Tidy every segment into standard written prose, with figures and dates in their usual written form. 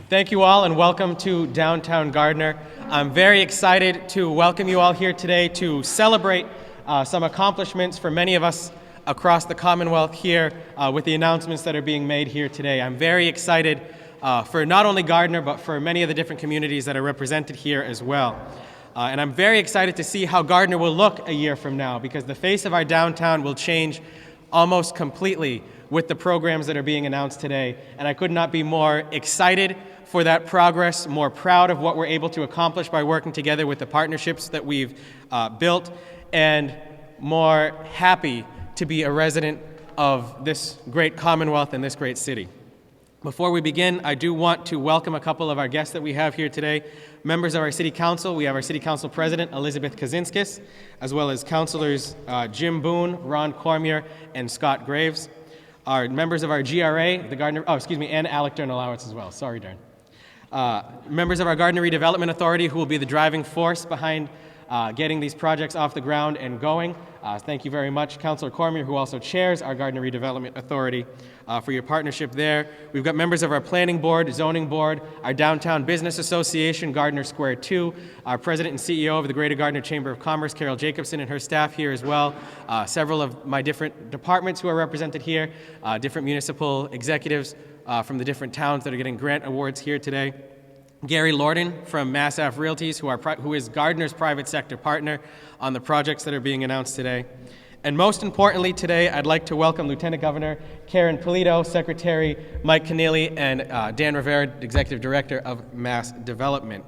Thank you all and welcome to downtown Gardner. I'm very excited to welcome you all here today to celebrate some accomplishments for many of us across the Commonwealth here with the announcements that are being made here today. I'm very excited for not only Gardner, but for many of the different communities that are represented here as well. And I'm very excited to see how Gardner will look a year from now, because the face of our downtown will change almost completely with the programs that are being announced today. And I could not be more excited for that progress, more proud of what we're able to accomplish by working together with the partnerships that we've built, and more happy to be a resident of this great Commonwealth and this great city. Before we begin, I do want to welcome a couple of our guests that we have here today. Members of our City Council, we have our City Council President, Elizabeth Kaczynskis, as well as Councilors Jim Boone, Ron Cormier, and Scott Graves. Our members of our GRA, the Gardner, and Alec Dernalowitz as well. Sorry, Dern. Members of our Gardner Redevelopment Authority, who will be the driving force behind getting these projects off the ground and going. Thank you very much, Councilor Cormier, who also chairs our Gardner Redevelopment Authority, for your partnership there. We've got members of our Planning Board, Zoning Board, our Downtown Business Association, Gardner Square 2, our President and CEO of the Greater Gardner Chamber of Commerce, Carol Jacobson, and her staff here as well. Several of my different departments who are represented here, different municipal executives from the different towns that are getting grant awards here today. Gary Lorden from MassAff Realties, who is Gardner's private sector partner on the projects that are being announced today. And most importantly today, I'd like to welcome Lieutenant Governor Karen Polito, Secretary Mike Keneally, and Dan Rivera, Executive Director of Mass Development.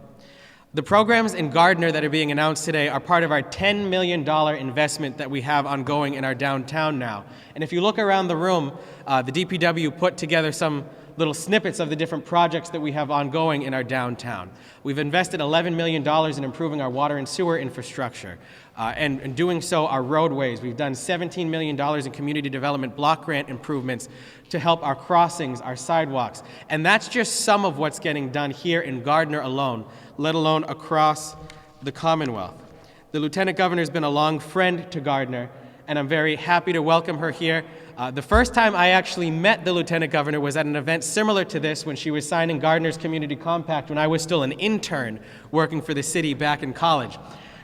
The programs in Gardner that are being announced today are part of our $10 million investment that we have ongoing in our downtown now. And if you look around the room, the DPW put together some little snippets of the different projects that we have ongoing in our downtown. We've invested $11 million in improving our water and sewer infrastructure, and in doing so, our roadways. We've done $17 million in community development block grant improvements to help our crossings, our sidewalks. And that's just some of what's getting done here in Gardner alone, let alone across the Commonwealth. The Lieutenant Governor has been a long friend to Gardner, and I'm very happy to welcome her here. The first time I actually met the Lieutenant Governor was at an event similar to this when she was signing Gardner's Community Compact when I was still an intern working for the city back in college.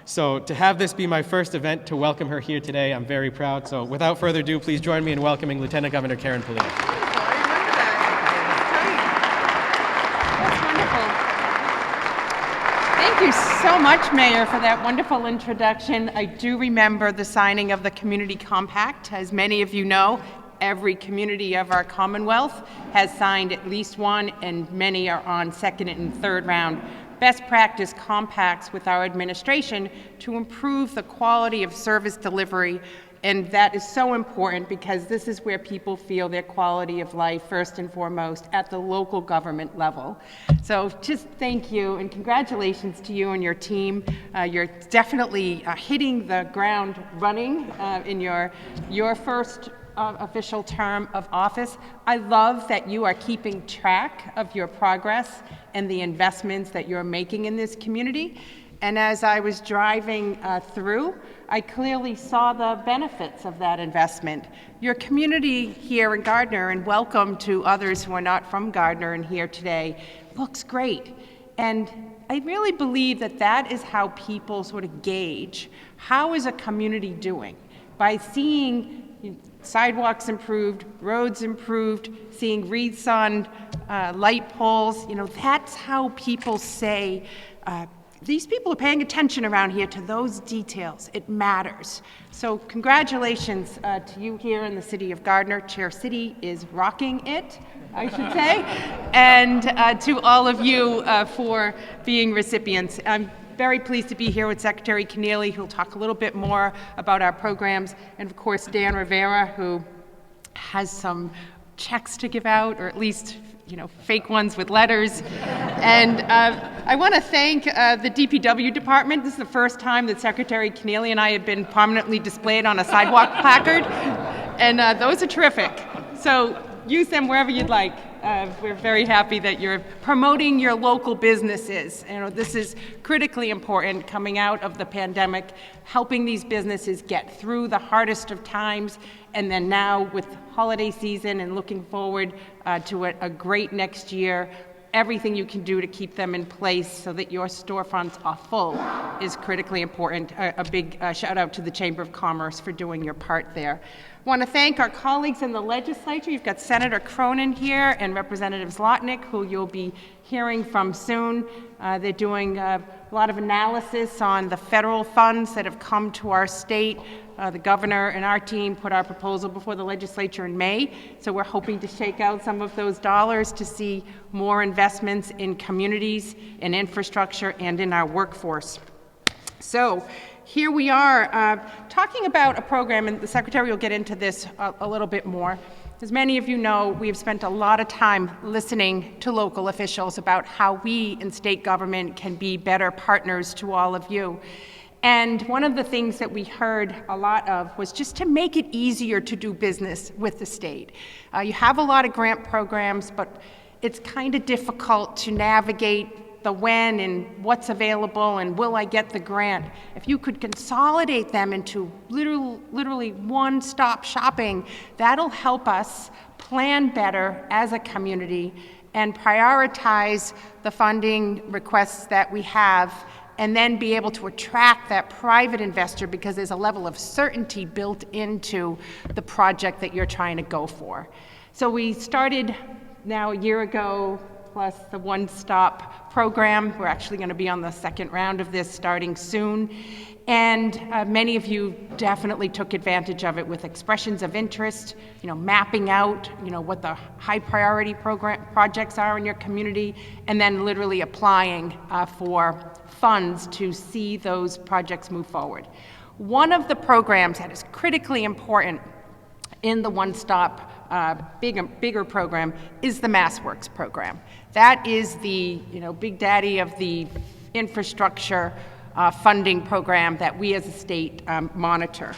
So to have this be my first event to welcome her here today, I'm very proud. So without further ado, please join me in welcoming Lieutenant Governor Karen Polito. I remember that. That's great. Thank you so much, Mayor, for that wonderful introduction. I do remember the signing of the Community Compact. As many of you know, every community of our Commonwealth has signed at least one, and many are on second and third round best practice compacts with our administration to improve the quality of service delivery. And that is so important because this is where people feel their quality of life first and foremost at the local government level. So just thank you and congratulations to you and your team. You're definitely hitting the ground running in your first official term of office. I love that you are keeping track of your progress and the investments that you're making in this community. And as I was driving through, I clearly saw the benefits of that investment. Your community here in Gardner, and welcome to others who are not from Gardner and here today, looks great. And I really believe that that is how people sort of gauge how is a community doing, by seeing sidewalks improved, roads improved, seeing wreaths on light poles. You know, that's how people say, these people are paying attention around here to those details. It matters. So congratulations to you here in the city of Gardner. Chair City is rocking it, I should say. And to all of you for being recipients. I'm very pleased to be here with Secretary Keneally, who'll talk a little bit more about our programs, and of course Dan Rivera, who has some checks to give out, or at least fake ones with letters. And I want to thank the DPW department. This is the first time that Secretary Keneally and I have been prominently displayed on a sidewalk placard, and those are terrific. So use them wherever you'd like. We're very happy that you're promoting your local businesses. This is critically important coming out of the pandemic, helping these businesses get through the hardest of times, and then now with holiday season and looking forward to a great next year. everything you can do to keep them in place so that your storefronts are full is critically important. A big shout out to the Chamber of Commerce for doing your part there. I want to thank our colleagues in the legislature. You've got Senator Cronin here and Representative Zlotnick, who you'll be hearing from soon. They're doing a lot of analysis on the federal funds that have come to our state. The governor and our team put our proposal before the legislature in May, so we're hoping to shake out some of those dollars to see more investments in communities, in infrastructure, and in our workforce. So here we are talking about a program, and the Secretary will get into this a little bit more. As many of you know, we've spent a lot of time listening to local officials about how we in state government can be better partners to all of you. And one of the things that we heard a lot of was just to make it easier to do business with the state. You have a lot of grant programs, but it's kind of difficult to navigate the when and what's available and will I get the grant. If you could consolidate them into literally one-stop shopping, that'll help us plan better as a community and prioritize the funding requests that we have, and then be able to attract that private investor because there's a level of certainty built into the project that you're trying to go for. So we started now a year ago, plus the one-stop program. We're actually going to be on the second round of this starting soon. And many of you definitely took advantage of it with expressions of interest, mapping out, what the high priority projects are in your community, and then literally applying for funds to see those projects move forward. One of the programs that is critically important in the one-stop bigger program is the MassWorks program. That is the big daddy of the infrastructure funding program that we as a state monitor.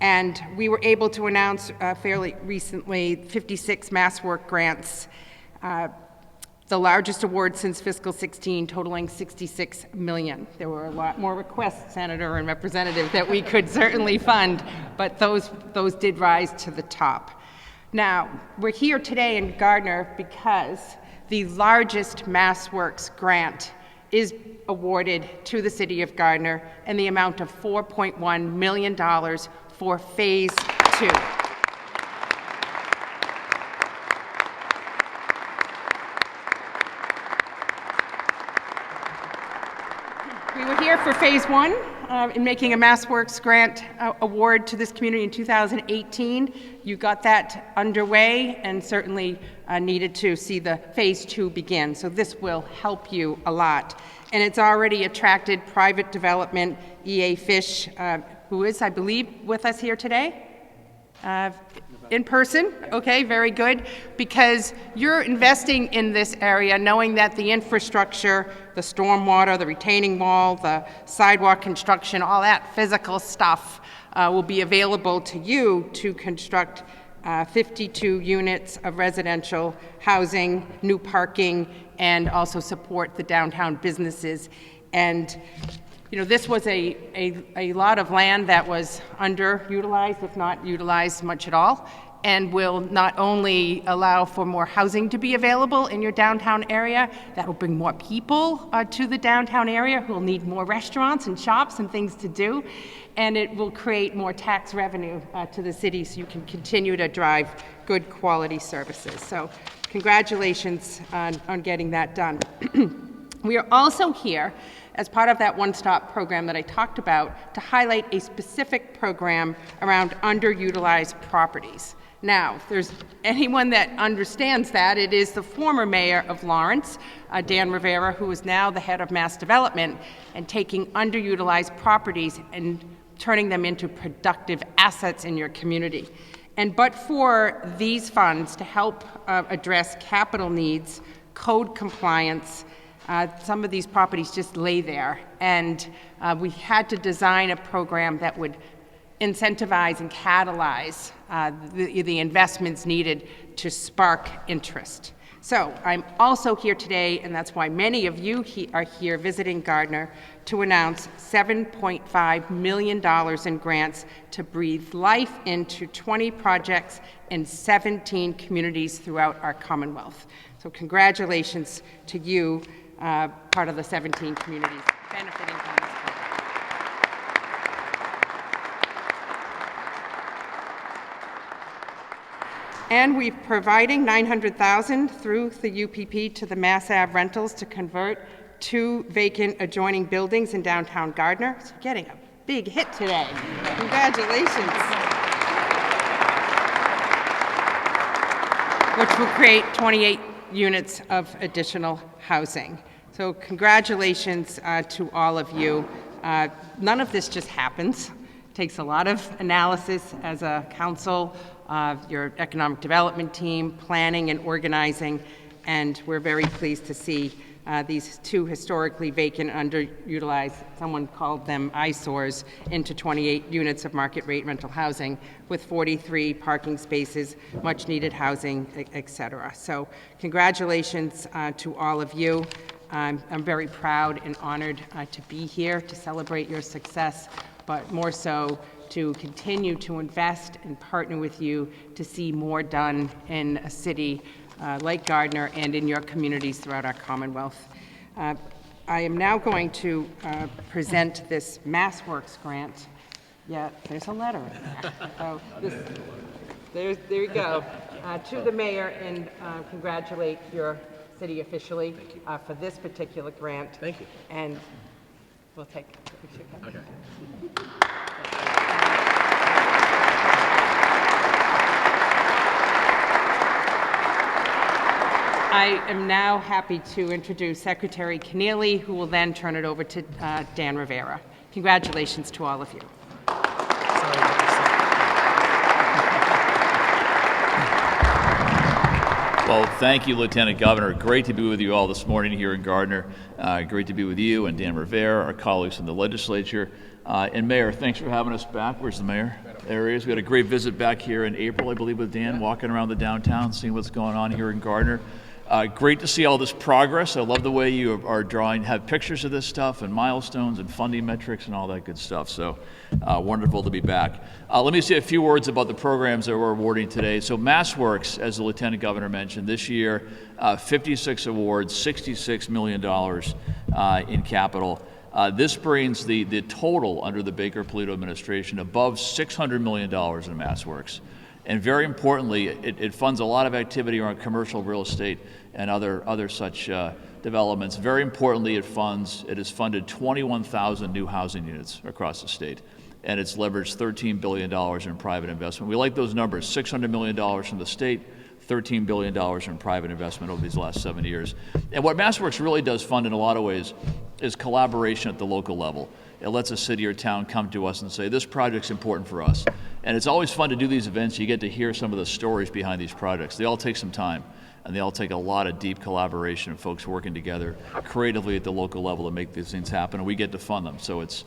And we were able to announce fairly recently 56 MassWorks grants, the largest award since fiscal 16, totaling $66 million. There were a lot more requests, Senator and Representative, that we could certainly fund, but those did rise to the top. Now, we're here today in Gardner because the largest MassWorks grant is awarded to the City of Gardner in the amount of $4.1 million for Phase 2. We were here for Phase 1 in making a MassWorks grant award to this community in 2018. You got that underway and certainly needed to see the Phase 2 begin. So this will help you a lot. And it's already attracted private development, EA Fish, who is, I believe, with us here today. In person, okay, very good, because you're investing in this area knowing that the infrastructure, the stormwater, the retaining wall, the sidewalk construction, all that physical stuff will be available to you to construct 52 units of residential housing, new parking, and also support the downtown businesses. And this was a lot of land that was underutilized, if not utilized much at all, and will not only allow for more housing to be available in your downtown area, that will bring more people to the downtown area who will need more restaurants and shops and things to do, and it will create more tax revenue to the city so you can continue to drive good quality services. So congratulations on getting that done. We are also here as part of that one-stop program that I talked about to highlight a specific program around underutilized properties. Now, if there's anyone that understands that, it is the former mayor of Lawrence, Dan Rivera, who is now the head of mass development, and taking underutilized properties and turning them into productive assets in your community. And but for these funds to help address capital needs, code compliance, some of these properties just lay there, and we had to design a program that would incentivize and catalyze the investments needed to spark interest. So I'm also here today, and that's why many of you are here visiting Gardner, to announce $7.5 million in grants to breathe life into 20 projects in 17 communities throughout our Commonwealth. So congratulations to you, part of the 17 communities benefiting from this program. And we're providing $900,000 through the UPP to the Mass Ave rentals to convert 2 vacant adjoining buildings in downtown Gardner. So you're getting a big hit today. Congratulations. Which will create 28 units of additional housing. So congratulations to all of you. None of this just happens. It takes a lot of analysis as a council, your economic development team, planning and organizing, and we're very pleased to see these 2 historically vacant, underutilized, someone called them eyesores, into 28 units of market rate rental housing with 43 parking spaces, much needed housing, et cetera. So congratulations to all of you. I'm very proud and honored to be here to celebrate your success, but more so to continue to invest and partner with you to see more done in a city like Gardner and in your communities throughout our Commonwealth. I am now going to present this MassWorks grant. Yeah, there's a letter in there. There you go. To the mayor, and congratulate your city officially for this particular grant. Thank you. And we'll take a picture. Okay. I am now happy to introduce Secretary Keneally, who will then turn it over to Dan Rivera. Congratulations to all of you. Well, thank you, Lieutenant Governor. Great to be with you all this morning here in Gardner. Great to be with you and Dan Rivera, our colleagues in the legislature. And Mayor, thanks for having us back. Where's the mayor? There he is. We had a great visit back here in April, I believe, with Dan, walking around the downtown, seeing what's going on here in Gardner. Great to see all this progress. I love the way you are drawing, have pictures of this stuff and milestones and funding metrics and all that good stuff. So wonderful to be back. Let me say a few words about the programs that we're awarding today. So MassWorks, as the Lieutenant Governor mentioned, this year, 56 awards, $66 million in capital. This brings the total under the Baker-Polito administration above $600 million in MassWorks. And very importantly, it funds a lot of activity around commercial real estate and other such developments. Very importantly, it has funded 21,000 new housing units across the state. And it's leveraged $13 billion in private investment. We like those numbers, $600 million from the state, $13 billion in private investment over these last 7 years. And what MassWorks really does fund in a lot of ways is collaboration at the local level. It lets a city or town come to us and say, this project's important for us. And it's always fun to do these events. You get to hear some of the stories behind these projects. They all take some time, and they all take a lot of deep collaboration of folks working together creatively at the local level to make these things happen, and we get to fund them. So it's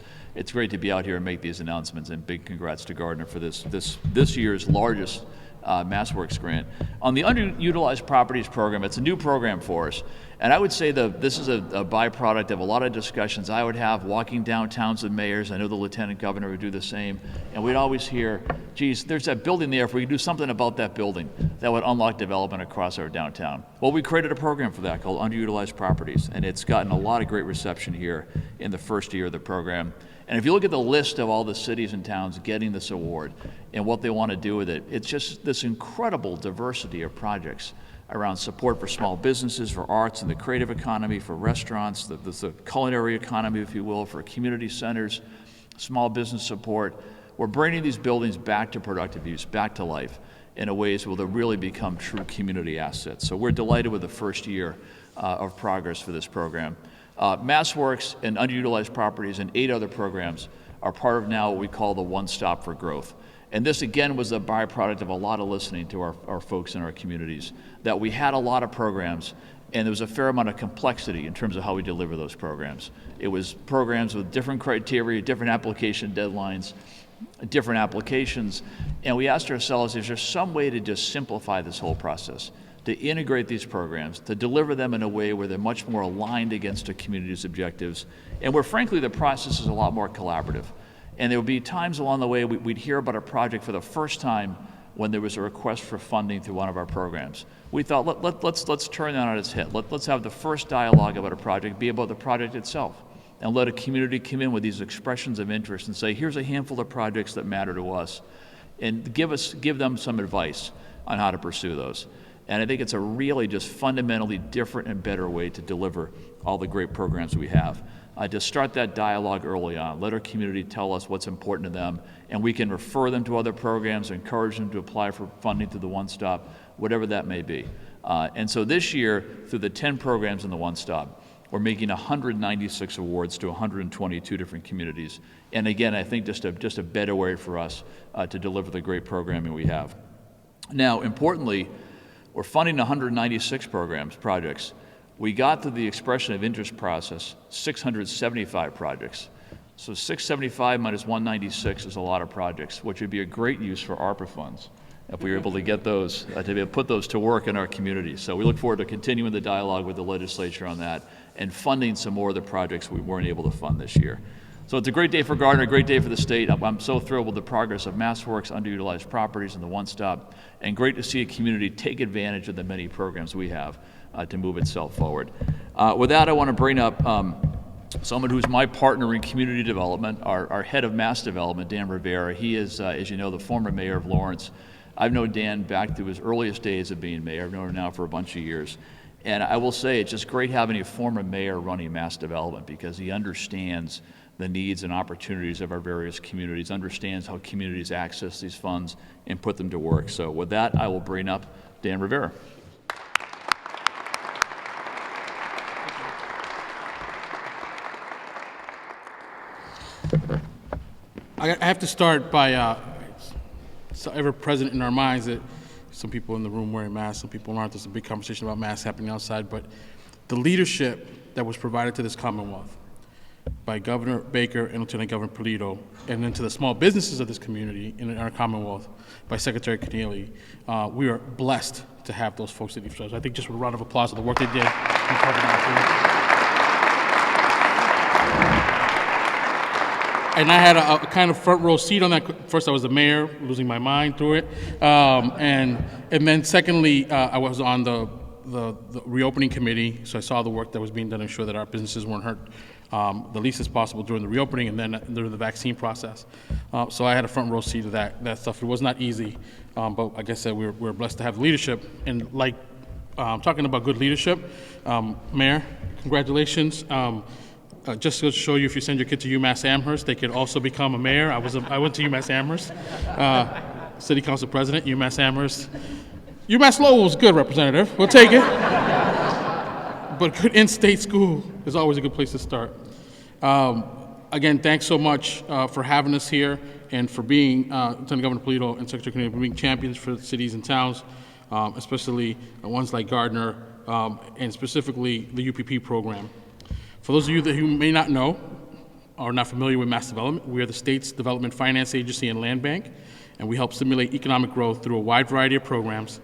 great to be out here and make these announcements, and big congrats to Gardner for this year's largest MassWorks grant. On the Underutilized Properties program, it's a new program for us. And I would say this is a byproduct of a lot of discussions I would have walking downtowns with mayors. I know the Lieutenant Governor would do the same. And we'd always hear, geez, there's that building there. If we could do something about that building, that would unlock development across our downtown. Well, we created a program for that called Underutilized Properties. And it's gotten a lot of great reception here in the first year of the program. And if you look at the list of all the cities and towns getting this award and what they want to do with it, it's just this incredible diversity of projects around support for small businesses, for arts and the creative economy, for restaurants, the culinary economy, if you will, for community centers, small business support. We're bringing these buildings back to productive use, back to life in a ways where they'll really become true community assets. So we're delighted with the first year of progress for this program. MassWorks and Underutilized Properties and 8 other programs are part of now what we call the One Stop for Growth. And this, again, was a byproduct of a lot of listening to our folks in our communities, that we had a lot of programs, and there was a fair amount of complexity in terms of how we deliver those programs. It was programs with different criteria, different application deadlines, different applications, and we asked ourselves, is there some way to just simplify this whole process to integrate these programs, to deliver them in a way where they're much more aligned against a community's objectives, and where frankly the process is a lot more collaborative. And there would be times along the way we'd hear about a project for the first time when there was a request for funding through one of our programs. We thought, let's turn that on its head. Let's have the first dialogue about a project be about the project itself, and let a community come in with these expressions of interest and say, here's a handful of projects that matter to us, and give them some advice on how to pursue those. And I think it's a really just fundamentally different and better way to deliver all the great programs we have. To start that dialogue early on, let our community tell us what's important to them, and we can refer them to other programs, encourage them to apply for funding through the One Stop, whatever that may be. And so this year, through the 10 programs in the One Stop, we're making 196 awards to 122 different communities. And again, I think just a better way for us to deliver the great programming we have. Now, importantly, we're funding 196 projects. We got through the expression of interest process 675 projects. So 675 minus 196 is a lot of projects, which would be a great use for ARPA funds if we were able to get those, to be able to put those to work in our community. So we look forward to continuing the dialogue with the legislature on that and funding some more of the projects we weren't able to fund this year. So it's a great day for Gardner, a great day for the state. I'm so thrilled with the progress of MassWorks, underutilized properties, and the One Stop, and great to see a community take advantage of the many programs we have to move itself forward. With that, I want to bring up someone who's my partner in community development, our head of mass development, Dan Rivera. He is, as you know, the former mayor of Lawrence. I've known Dan back through his earliest days of being mayor. I've known him now for a bunch of years. And I will say it's just great having a former mayor running mass development, because he understands the needs and opportunities of our various communities, understands how communities access these funds and put them to work. So with that, I will bring up Dan Rivera. I have to start by so ever present in our minds that some people in the room wearing masks, some people aren't. There's a big conversation about masks happening outside, but the leadership that was provided to this Commonwealth by Governor Baker and Lieutenant Governor Polito, and then to the small businesses of this community in our Commonwealth by Secretary Keneally, we are blessed to have those folks at each other. I think just a round of applause for the work they did. And I had a kind of front row seat on that. First, I was the mayor, losing my mind through it, and then secondly, I was on the reopening committee, so I saw the work that was being done to ensure that our businesses weren't hurt the least as possible during the reopening and then during the vaccine process. So I had a front row seat of that stuff. It was not easy, but like I said, we're blessed to have leadership. And like talking about good leadership, Mayor, congratulations. Just to show you, if you send your kid to UMass Amherst, they could also become a mayor. I went to UMass Amherst, City Council President, UMass Amherst. UMass Lowell was good, Representative. We'll take it. But good in-state school is always a good place to start. Again, thanks so much for having us here and for being, Lieutenant Governor Polito and Secretary Keneally, for being champions for cities and towns, especially ones like Gardner, and specifically the UPP program. For those of you who may not know or not familiar with mass development, we are the state's development finance agency and land bank, and we help stimulate economic growth through a wide variety of programs,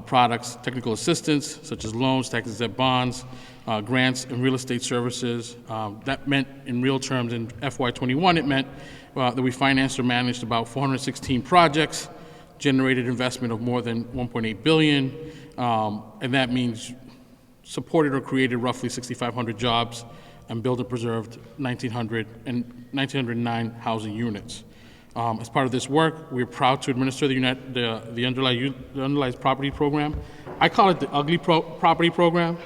products, technical assistance, such as loans, tax-exempt bonds, grants, and real estate services. That meant, in real terms, in FY21, it meant that we financed or managed about 416 projects, generated investment of more than $1.8 billion, and that means supported or created roughly 6,500 jobs and built and preserved 1,909 housing units. As part of this work, we're proud to administer the underutilized property program. I call it the ugly property program,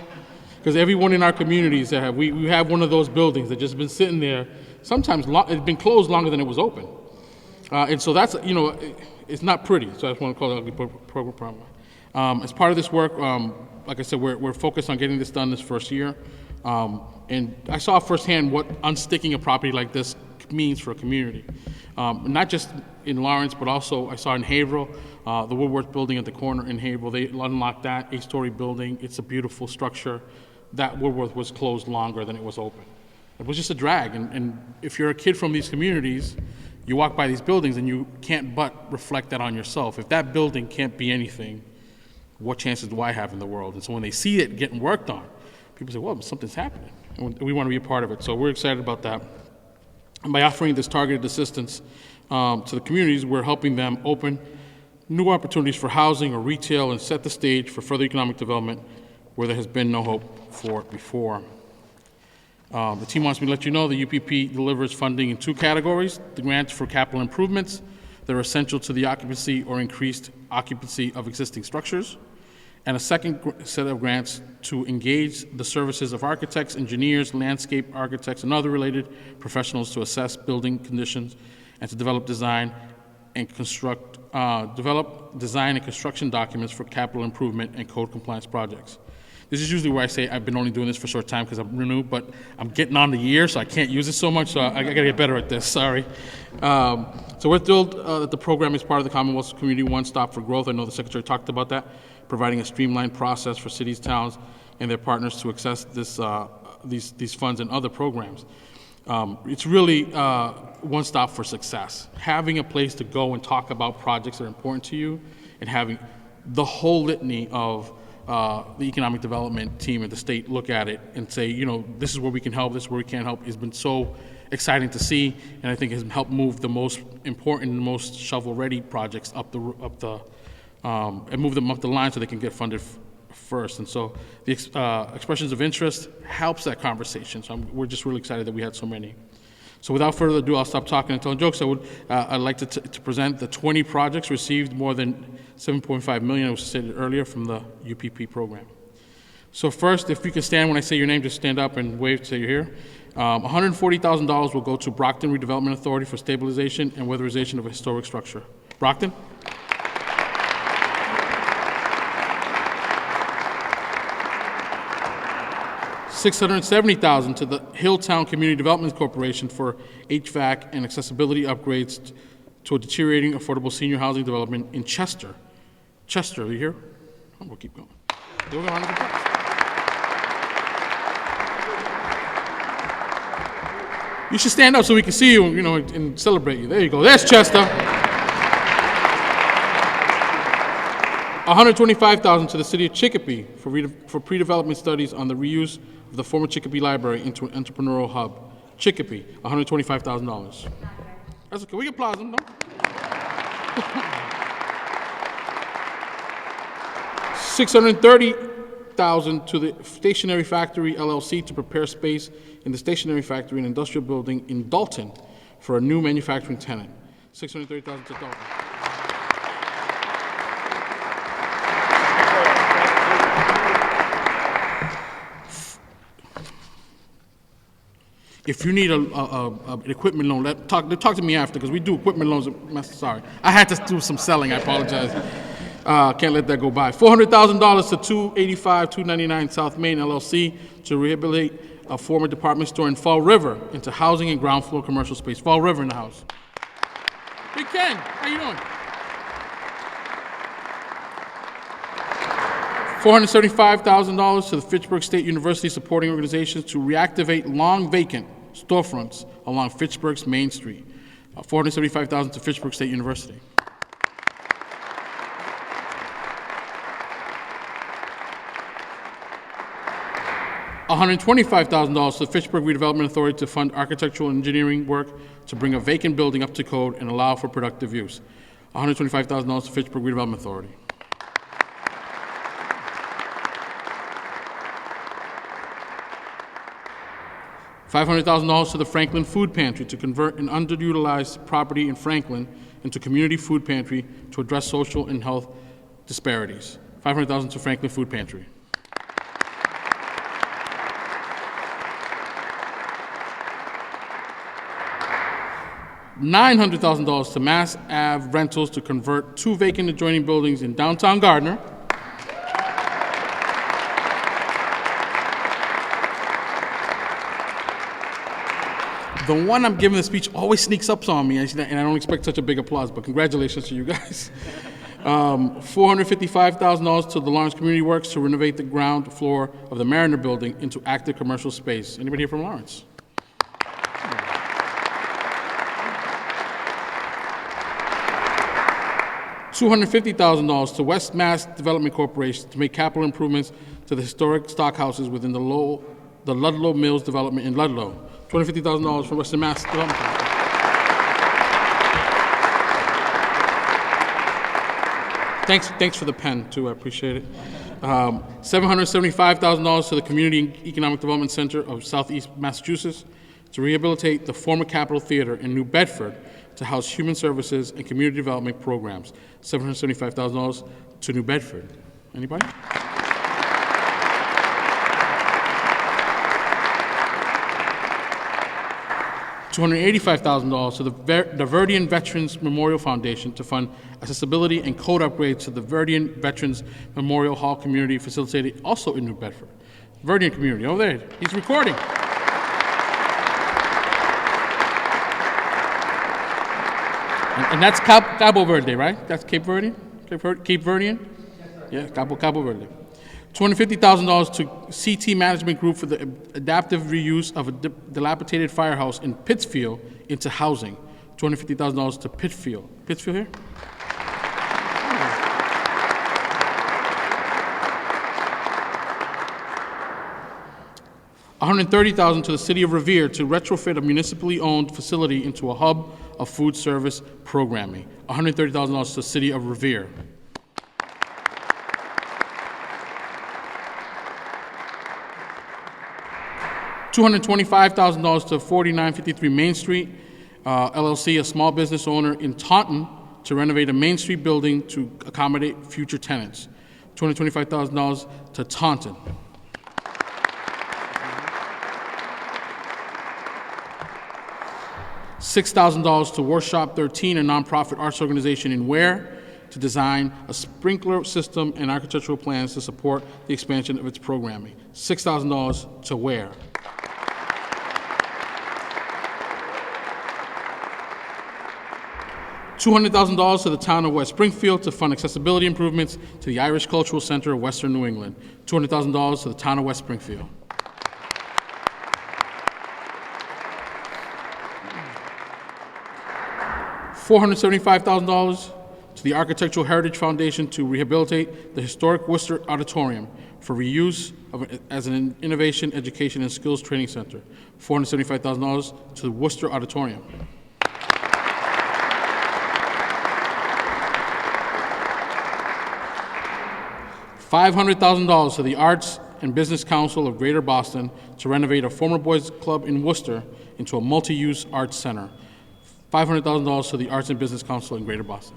because everyone in our communities that we have one of those buildings that just been sitting there. Sometimes it's been closed longer than it was open, and so that's, it's not pretty. So I just want to call it ugly program. As part of this work, like I said, we're focused on getting this done this first year, and I saw firsthand what unsticking a property like this means for a community. Not just in Lawrence, but also I saw in Haverhill, the Woodworth building at the corner in Haverhill. They unlocked that 8-story building. It's a beautiful structure. That Woodworth was closed longer than it was open. It was just a drag. And if you're a kid from these communities, you walk by these buildings and you can't but reflect that on yourself. If that building can't be anything, what chances do I have in the world? And so when they see it getting worked on, people say, well, something's happening. And we want to be a part of it. So we're excited about that. And by offering this targeted assistance to the communities, we're helping them open new opportunities for housing or retail and set the stage for further economic development where there has been no hope for it before. The team wants me to let you know the UPP delivers funding in 2 categories: the grants for capital improvements that are essential to the occupancy or increased occupancy of existing structures, and a second set of grants to engage the services of architects, engineers, landscape architects, and other related professionals to assess building conditions and to develop design and construction documents for capital improvement and code compliance projects. This is usually where I say I've been only doing this for a short time because I'm new, but I'm getting on the year, so I can't use it so much, so I gotta get better at this, sorry. So we're thrilled that the program is part of the Commonwealth's Community One Stop for Growth. I know the Secretary talked about that, providing a streamlined process for cities, towns, and their partners to access these funds and other programs. It's really one stop for success. Having a place to go and talk about projects that are important to you, and having the whole litany of the economic development team at the state look at it and say, you know, this is where we can help, this is where we can't help, has been so exciting to see, and I think has helped move the most important, most shovel-ready projects and move them up the line so they can get funded first. And so the expressions of interest helps that conversation. So we're just really excited that we had so many. So without further ado, I'll stop talking and telling jokes. I'd like to present the 20 projects received more than $7.5 million, as was stated earlier, from the UPP program. So first, if you can stand when I say your name, just stand up and wave to say you're here. $140,000 will go to Brockton Redevelopment Authority for stabilization and weatherization of a historic structure. Brockton? $670,000 to the Hilltown Community Development Corporation for HVAC and accessibility upgrades to a deteriorating affordable senior housing development in Chester. Chester, are you here? Oh, we'll keep going. There we go, round of applause. You should stand up so we can see you, and celebrate you. There you go. There's Chester. $125,000 to the city of Chicopee for pre-development studies on the reuse of the former Chicopee Library into an entrepreneurial hub. Chicopee, $125,000. That's okay. We can applaud them, no? $630,000 to the Stationery Factory LLC to prepare space in the Stationery Factory and Industrial Building in Dalton for a new manufacturing tenant. $630,000 to Dalton. If you need an equipment loan, talk to me after, because we do equipment loans. Sorry, I had to do some selling. I apologize. Can't let that go by. $400,000 to 299 South Main LLC to rehabilitate a former department store in Fall River into housing and ground floor commercial space. Fall River in the house. Big Ken, how you doing? $475,000 to the Fitchburg State University supporting organizations to reactivate long vacant storefronts along Fitchburg's Main Street. $475,000 to Fitchburg State University. $125,000 to the Fitchburg Redevelopment Authority to fund architectural and engineering work to bring a vacant building up to code and allow for productive use. $125,000 to Fitchburg Redevelopment Authority. $500,000 to the Franklin Food Pantry to convert an underutilized property in Franklin into community food pantry to address social and health disparities. $500,000 to Franklin Food Pantry. $900,000 to Mass Ave Rentals to convert 2 vacant adjoining buildings in downtown Gardner. The one I'm giving the speech always sneaks up on me, and I don't expect such a big applause, but congratulations to you guys. $455,000 to the Lawrence Community Works to renovate the ground floor of the Mariner Building into active commercial space. Anybody here from Lawrence? $250,000 to West Mass Development Corporation to make capital improvements to the historic stockhouses within the Ludlow Mills development in Ludlow. $250,000 from Western Mass Development Corporation. Thanks for the pen, too. I appreciate it. $775,000 to the Community Economic Development Center of Southeast Massachusetts to rehabilitate the former Capitol Theater in New Bedford to house human services and community development programs. $775,000 to New Bedford. Anybody? $285,000 to the Verdian Veterans Memorial Foundation to fund accessibility and code upgrades to the Verdian Veterans Memorial Hall community facilitated also in New Bedford. Verdian community, over there, he's recording. And that's Cabo Verde, right? That's Cape Verdean? Cape Verdean? Yeah, Cabo Verde. $250,000 to CT Management Group for the adaptive reuse of a dilapidated firehouse in Pittsfield into housing. $250,000 to Pittsfield. Pittsfield here? $130,000 to the City of Rivera to retrofit a municipally owned facility into a hub of food service programming. $130,000 to the City of Rivera. $225,000 to 4953 Main Street, LLC, a small business owner in Taunton, to renovate a Main Street building to accommodate future tenants. $225,000 to Taunton. $6,000 to Workshop 13, a nonprofit arts organization in Ware, to design a sprinkler system and architectural plans to support the expansion of its programming. $6,000 to Ware. $200,000 to the town of West Springfield to fund accessibility improvements to the Irish Cultural Center of Western New England. $200,000 to the town of West Springfield. $475,000 to the Architectural Heritage Foundation to rehabilitate the historic Worcester Auditorium for reuse as an innovation, education, and skills training center. $475,000 to the Worcester Auditorium. $500,000 to the Arts and Business Council of Greater Boston to renovate a former boys club in Worcester into a multi-use arts center. $500,000 to the Arts and Business Council in Greater Boston.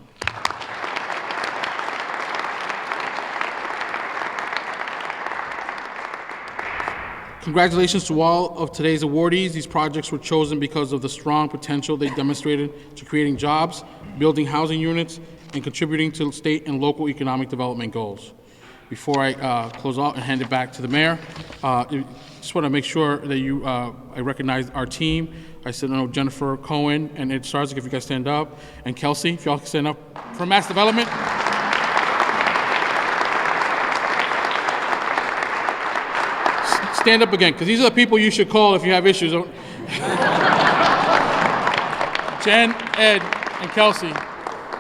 Congratulations to all of today's awardees. These projects were chosen because of the strong potential they demonstrated to creating jobs, building housing units, and contributing to state and local economic development goals. Before I close out and hand it back to the mayor, just want to make sure that I recognize our team. I said, no, Jennifer Cohen and Ed Starzik, if you guys stand up, and Kelsey, if y'all can stand up for Mass Development. Stand up again, because these are the people you should call if you have issues. Jen, Ed, and Kelsey.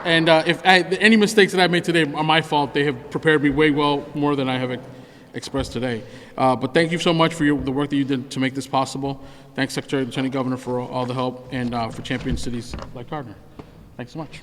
And if any mistakes that I made today are my fault, they have prepared me way well more than I have expressed today. But thank you so much for the work that you did to make this possible. Thanks, Secretary and Lieutenant Governor, for all the help, and for championing cities like Gardner. Thanks so much.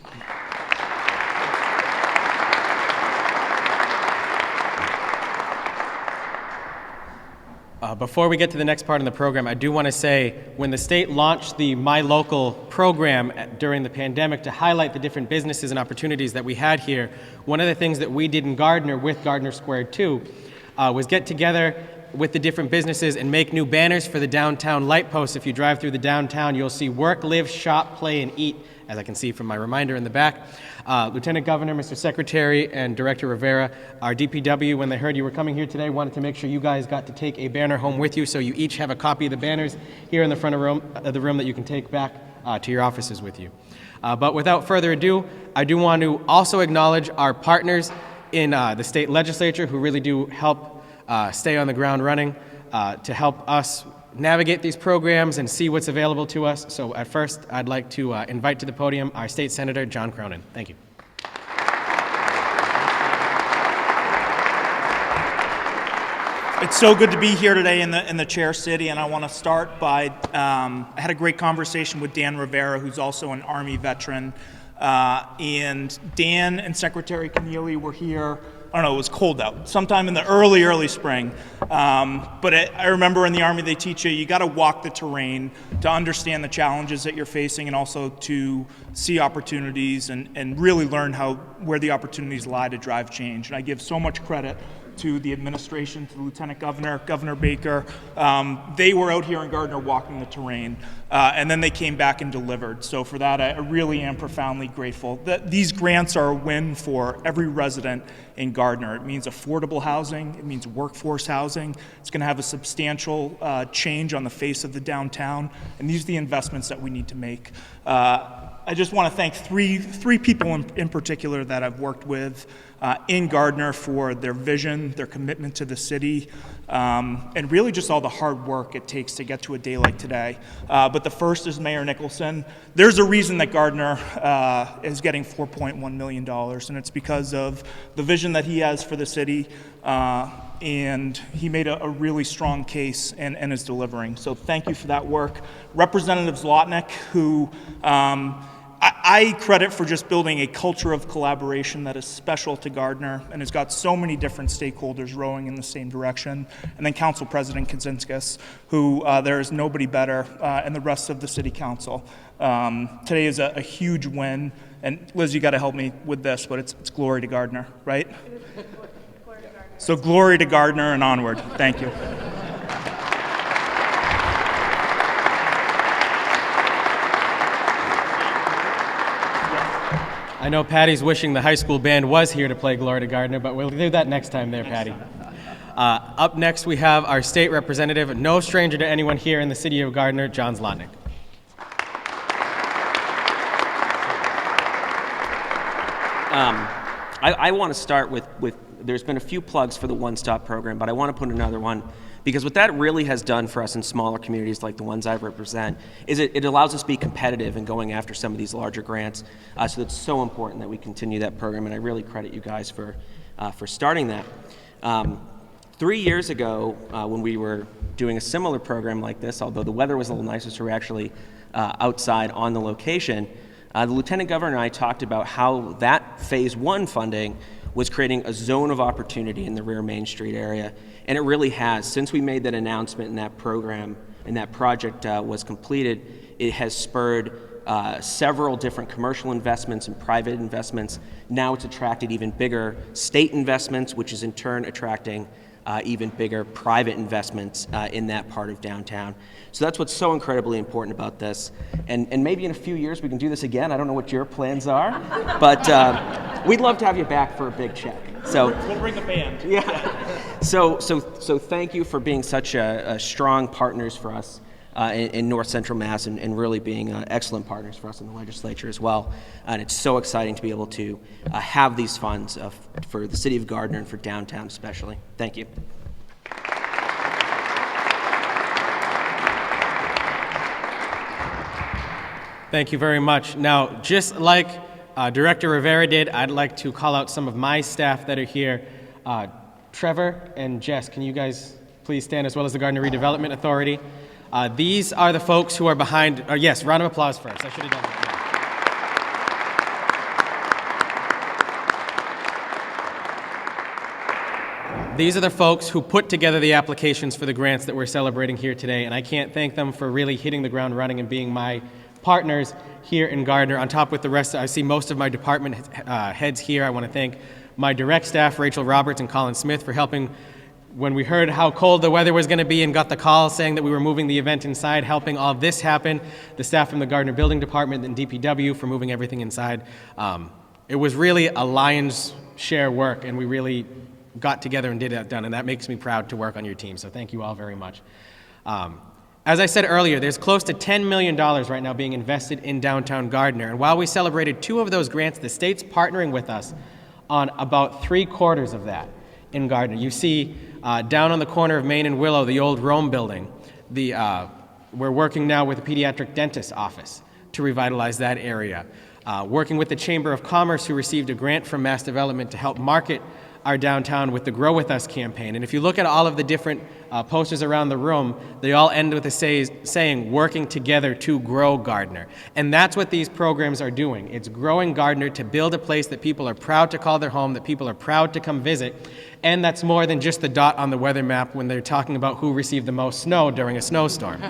Before we get to the next part of the program, I do want to say when the state launched the My Local program during the pandemic to highlight the different businesses and opportunities that we had here, one of the things that we did in Gardner with Gardner Squared 2 was get together with the different businesses and make new banners for the downtown light posts. If you drive through the downtown, you'll see work, live, shop, play, and eat, as I can see from my reminder in the back. Lieutenant Governor, Mr. Secretary, and Director Rivera, our DPW, when they heard you were coming here today, wanted to make sure you guys got to take a banner home with you, so you each have a copy of the banners here in the front of the room that you can take back to your offices with you. But without further ado, I do want to also acknowledge our partners in the state legislature who really do help stay on the ground running to help us navigate these programs and see what's available to us. So at first, I'd like to invite to the podium our State Senator, John Cronin. Thank you. It's so good to be here today in the chair city, and I want to start by I had a great conversation with Dan Rivera, who's also an Army veteran, and Dan and Secretary Keneally were here. I don't know, it was cold out, sometime in the early spring. But I remember in the Army they teach you got to walk the terrain to understand the challenges that you're facing, and also to see opportunities and really learn where the opportunities lie to drive change. And I give so much credit to the administration, to the Lieutenant Governor, Governor Baker. They were out here in Gardner walking the terrain, and then they came back and delivered. So for that, I really am profoundly grateful. These grants are a win for every resident in Gardner. It means affordable housing, it means workforce housing. It's going to have a substantial change on the face of the downtown, and these are the investments that we need to make. I just want to thank three people in particular that I've worked with in Gardner for their vision, their commitment to the city, and really just all the hard work it takes to get to a day like today. But the first is Mayor Nicholson. There's a reason that Gardner is getting $4.1 million, and it's because of the vision that he has for the city, and he made a really strong case and is delivering. So thank you for that work. Representative Zlotnick, who I credit for just building a culture of collaboration that is special to Gardner and has got so many different stakeholders rowing in the same direction. And then Council President Kaczynskis, who there is nobody better, and the rest of the City Council. Today is a huge win. And Liz, you got to help me with this, but it's glory to Gardner, right? So glory to Gardner and onward. Thank you. I know Patty's wishing the high school band was here to play Glory to Gardner, but we'll do that next time there, Patty. Up next, we have our state representative, no stranger to anyone here in the city of Gardner, John Zlotnick. I want to start with there's been a few plugs for the One Stop program, but I want to put another one, because what that really has done for us in smaller communities like the ones I represent is it allows us to be competitive in going after some of these larger grants. So it's so important that we continue that program, and I really credit you guys for starting that. 3 years ago, when we were doing a similar program like this, although the weather was a little nicer, so we were actually outside on the location, the Lieutenant Governor and I talked about how that Phase 1 funding was creating a zone of opportunity in the rear Main Street area, and it really has. Since we made that announcement and that program and that project was completed, it has spurred several different commercial investments and private investments. Now it's attracted even bigger state investments, which is in turn attracting even bigger private investments in that part of downtown. So that's what's so incredibly important about this. And maybe in a few years we can do this again. I don't know what your plans are, but we'd love to have you back for a big check. So we'll bring the band. Yeah. So thank you for being such a strong partners for us in North Central Mass, and really being excellent partners for us in the legislature as well. And it's so exciting to be able to have these funds for the city of Gardner and for downtown especially. Thank you. Thank you very much. Now, just like Director Rivera did, I'd like to call out some of my staff that are here. Trevor and Jess, can you guys please stand, as well as the Gardner Redevelopment Authority? These are the folks who are behind, yes, round of applause first. I should have done that. Yeah. These are the folks who put together the applications for the grants that we're celebrating here today, and I can't thank them for really hitting the ground running and being my partners here in Gardner. On top with the rest, I see most of my department heads here. I want to thank my direct staff, Rachel Roberts and Colin Smith, for helping when we heard how cold the weather was going to be and got the call saying that we were moving the event inside, helping all of this happen. The staff from the Gardner Building Department and DPW for moving everything inside. It was really a lion's share work, and we really got together and did that done, and that makes me proud to work on your team, so thank you all very much. As I said earlier, there's close to $10 million right now being invested in downtown Gardner, and while we celebrated 2 of those grants, the state's partnering with us on about 3/4 of that in Gardner. You see down on the corner of Main and Willow, the old Rome building. We're working now with the pediatric dentist's office to revitalize that area. Working with the Chamber of Commerce, who received a grant from Mass Development to help market our downtown with the Grow With Us campaign. And if you look at all of the different posters around the room, they all end with a saying, working together to grow Gardner. And that's what these programs are doing. It's growing Gardner to build a place that people are proud to call their home, that people are proud to come visit. And that's more than just the dot on the weather map when they're talking about who received the most snow during a snowstorm.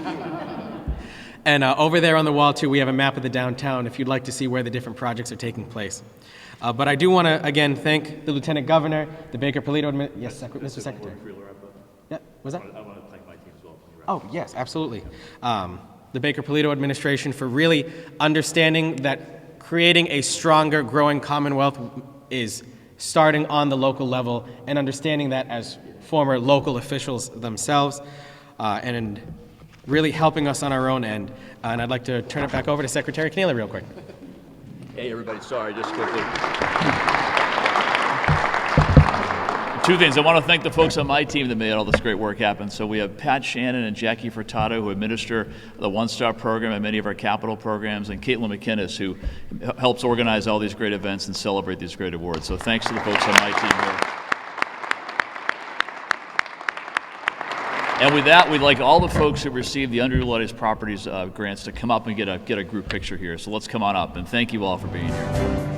And over there on the wall, too, we have a map of the downtown if you'd like to see where the different projects are taking place. But I do want to, again, thank the Lieutenant Governor, the Baker-Polito yes, Mr. Secretary. Yeah, was that? I want to thank my team as well. Oh, yes, absolutely. The Baker-Polito administration for really understanding that creating a stronger, growing Commonwealth is starting on the local level and understanding that as former local officials themselves and really helping us on our own end. And I'd like to turn it back over to Secretary Keneally real quick. Hey, everybody, sorry, just quickly. Two things. I want to thank the folks on my team that made all this great work happen. So we have Pat Shannon and Jackie Furtado, who administer the One Stop program and many of our capital programs, and Caitlin McInnes, who helps organize all these great events and celebrate these great awards. So thanks to the folks on my team here. And with that, we'd like all the folks who received the Underutilized Properties grants to come up and get a group picture here. So let's come on up, and thank you all for being here.